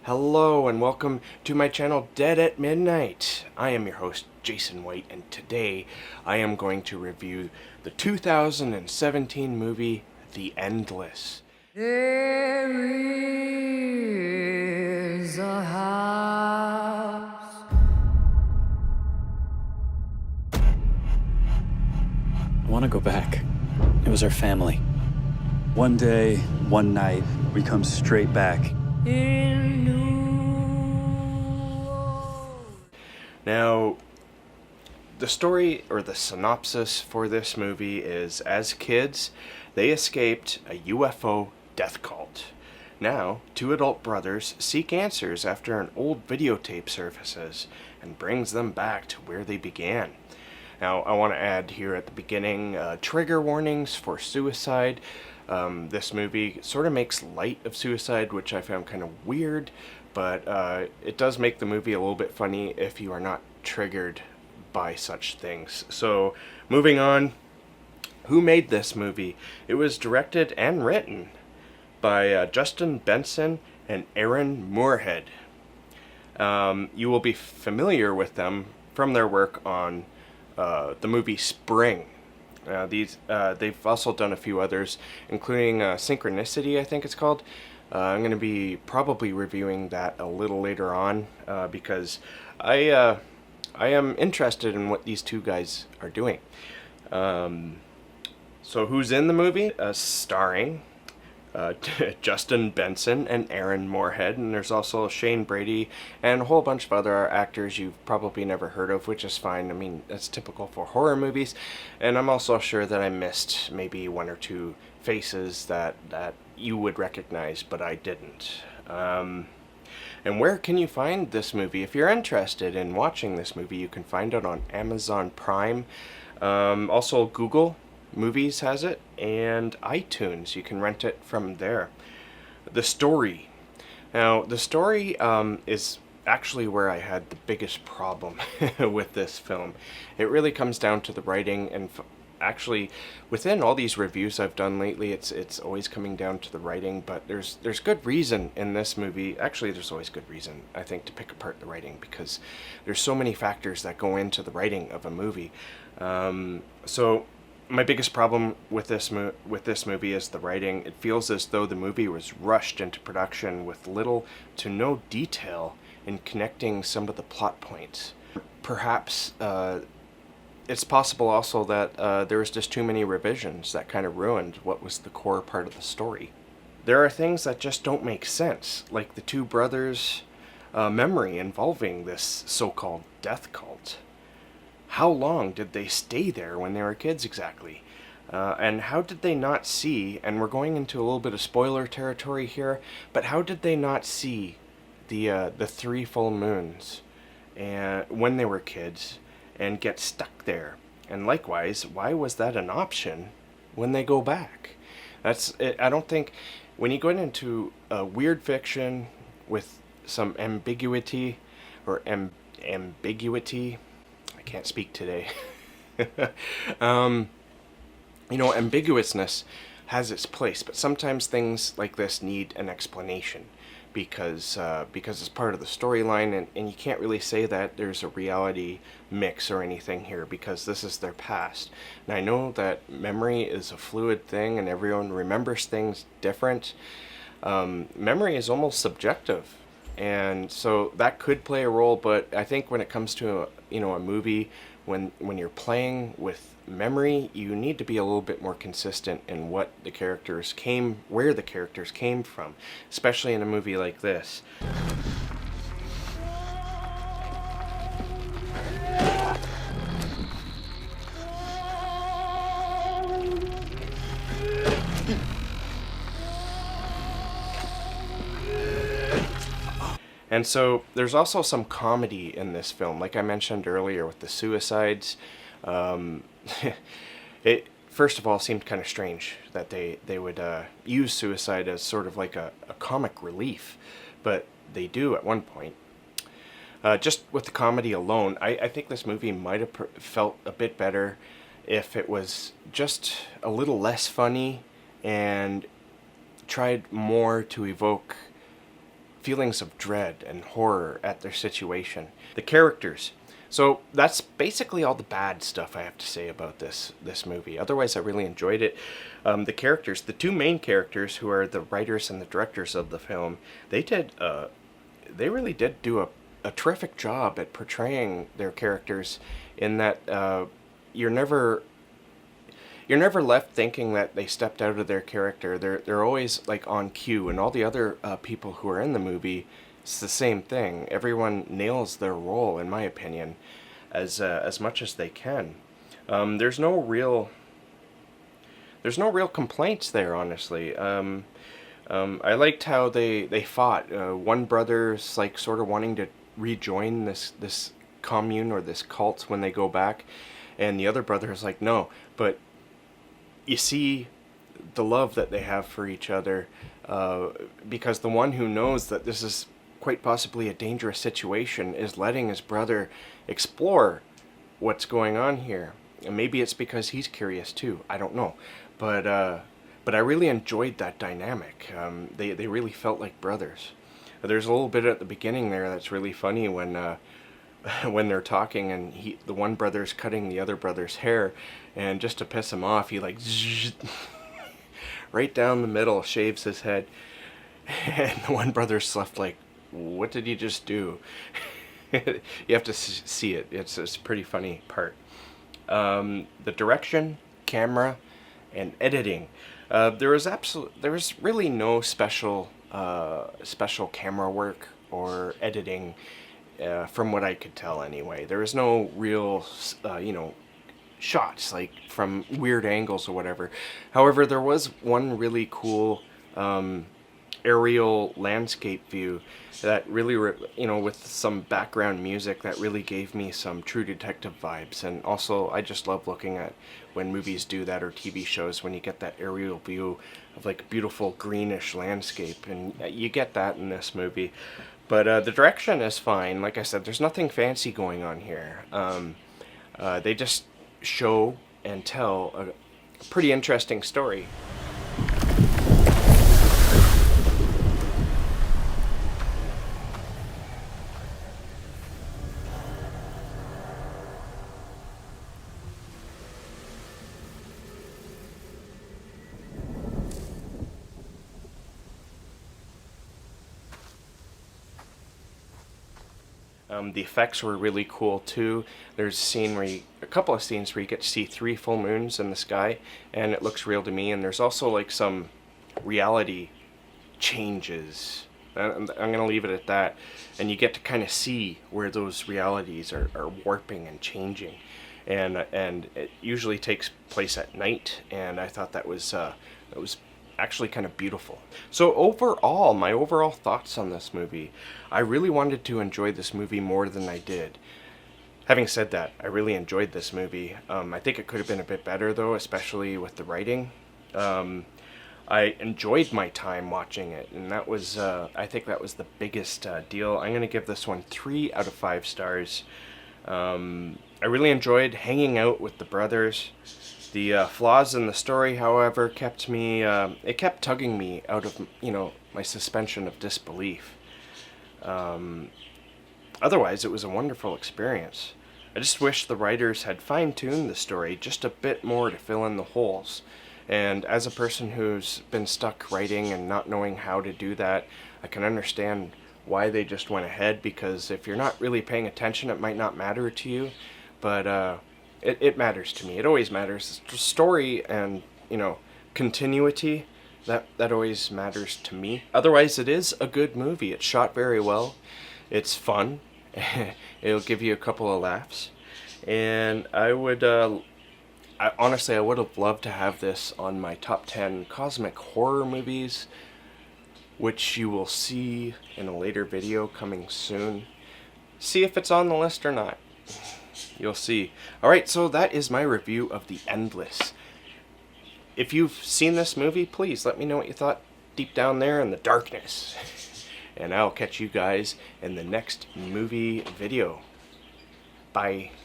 Hello and welcome to my channel Dead at Midnight. I am your host Jason White, and today I am going to review the 2017 movie The Endless. There is a house. I want to go back. It was our family. One day, one night, we come straight back. In New Now, the story or the synopsis for this movie is, as kids, they escaped a UFO death cult. Now, two adult brothers seek answers after an old videotape surfaces and brings them back to where they began. Now, I want to add here at the beginning, trigger warnings for suicide. This movie sort of makes light of suicide, which I found kind of weird, but it does make the movie a little bit funny if you are not triggered by such things. So, moving on, who made this movie? It was directed and written by Justin Benson and Aaron Moorhead. You will be familiar with them from their work on the movie Spring. They've also done a few others, including Synchronicity, I think it's called. I'm going to be probably reviewing that a little later on because I am interested in what these two guys are doing. So who's in the movie? Starring Justin Benson and Aaron Moorhead, and there's also Shane Brady and a whole bunch of other actors you've probably never heard of, which is fine. I mean, that's typical for horror movies, and I'm also sure that I missed maybe one or two faces that you would recognize, but I didn't. And where can you find this movie? If you're interested in watching this movie, you can find it on Amazon Prime. Also, Google Movies has it, and iTunes. You can rent it from there. The story. Now, the story is actually where I had the biggest problem with this film. It really comes down to the writing, and actually, within all these reviews I've done lately, it's always coming down to the writing, but there's good reason in this movie. Actually, there's always good reason, I think, to pick apart the writing, because there's so many factors that go into the writing of a movie. So my biggest problem with this movie is the writing. It feels as though the movie was rushed into production with little to no detail in connecting some of the plot points. Perhaps it's possible also that there was just too many revisions that kind of ruined what was the core part of the story. There are things that just don't make sense, like the two brothers' memory involving this so-called death cult. How long did they stay there when they were kids exactly? And how did they not see, and we're going into a little bit of spoiler territory here, but how did they not see the 3 full moons when they were kids and get stuck there? And likewise, why was that an option when they go back? That's it. I don't think, when you go into weird fiction with some ambiguity, or ambiguity, I can't speak today. Ambiguousness has its place, but sometimes things like this need an explanation because it's part of the storyline, and you can't really say that there's a reality mix or anything here because this is their past. And I know that memory is a fluid thing and everyone remembers things different. Memory is almost subjective, and so that could play a role, but I think when it comes to a movie, when you're playing with memory, you need to be a little bit more consistent in where the characters came from, especially in a movie like this. And so there's also some comedy in this film, like I mentioned earlier with the suicides. It first of all seemed kind of strange that they would use suicide as sort of like a comic relief, but they do at one point. Just with the comedy alone, I think this movie might have felt a bit better if it was just a little less funny and tried more to evoke feelings of dread and horror at their situation. The characters. So that's basically all the bad stuff I have to say about this movie. Otherwise, I really enjoyed it. The characters, the two main characters, who are the writers and the directors of the film, they really did do a terrific job at portraying their characters. In that you're never left thinking that they stepped out of their character. They're always like on cue, and all the other people who are in the movie, it's the same thing. Everyone nails their role, in my opinion, as much as they can. There's no real complaints there, honestly. I liked how they fought. One brother's like sort of wanting to rejoin this commune or this cult when they go back, and the other brother is like, no. But you see the love that they have for each other, because the one who knows that this is quite possibly a dangerous situation is letting his brother explore what's going on here. And maybe it's because he's curious too. I don't know, but I really enjoyed that dynamic. They really felt like brothers. There's a little bit at the beginning there that's really funny when they're talking, and the one brother's cutting the other brother's hair, and just to piss him off, he like right down the middle shaves his head, and the one brother's left like, what did you just do? You have to see it. It's a pretty funny part. The direction, camera, and editing. There was really no special camera work or editing, from what I could tell anyway. There was no real, shots like from weird angles or whatever. However, there was one really cool aerial landscape view that really, with some background music that really gave me some True Detective vibes. And also, I just love looking at when movies do that, or TV shows, when you get that aerial view of like beautiful greenish landscape, and you get that in this movie. But the direction is fine. Like I said, there's nothing fancy going on here. They just show and tell a pretty interesting story. The effects were really cool too. There's a couple of scenes where you get to see 3 full moons in the sky, and it looks real to me. And there's also like some reality changes. I'm gonna leave it at that. And you get to kind of see where those realities are warping and changing. And it usually takes place at night, and I thought that was actually kind of beautiful. So overall, my overall thoughts on this movie, I really wanted to enjoy this movie more than I did. Having said that, I really enjoyed this movie. I think it could have been a bit better though, especially with the writing. I enjoyed my time watching it, and that was, I think that was the biggest deal. I'm going to give this one 3 out of 5 stars. I really enjoyed hanging out with the brothers. The flaws in the story, however, kept tugging me out of, my suspension of disbelief. Otherwise, it was a wonderful experience. I just wish the writers had fine-tuned the story just a bit more to fill in the holes. And as a person who's been stuck writing and not knowing how to do that, I can understand why they just went ahead, because if you're not really paying attention, it might not matter to you. But it matters to me. It always matters. Story and, continuity, that always matters to me. Otherwise, it is a good movie. It's shot very well. It's fun. It'll give you a couple of laughs. And I would, honestly, I would have loved to have this on my top 10 cosmic horror movies, which you will see in a later video coming soon. See if it's on the list or not. You'll see. Alright, so that is my review of The Endless. If you've seen this movie, please let me know what you thought deep down there in the darkness. And I'll catch you guys in the next movie video. Bye.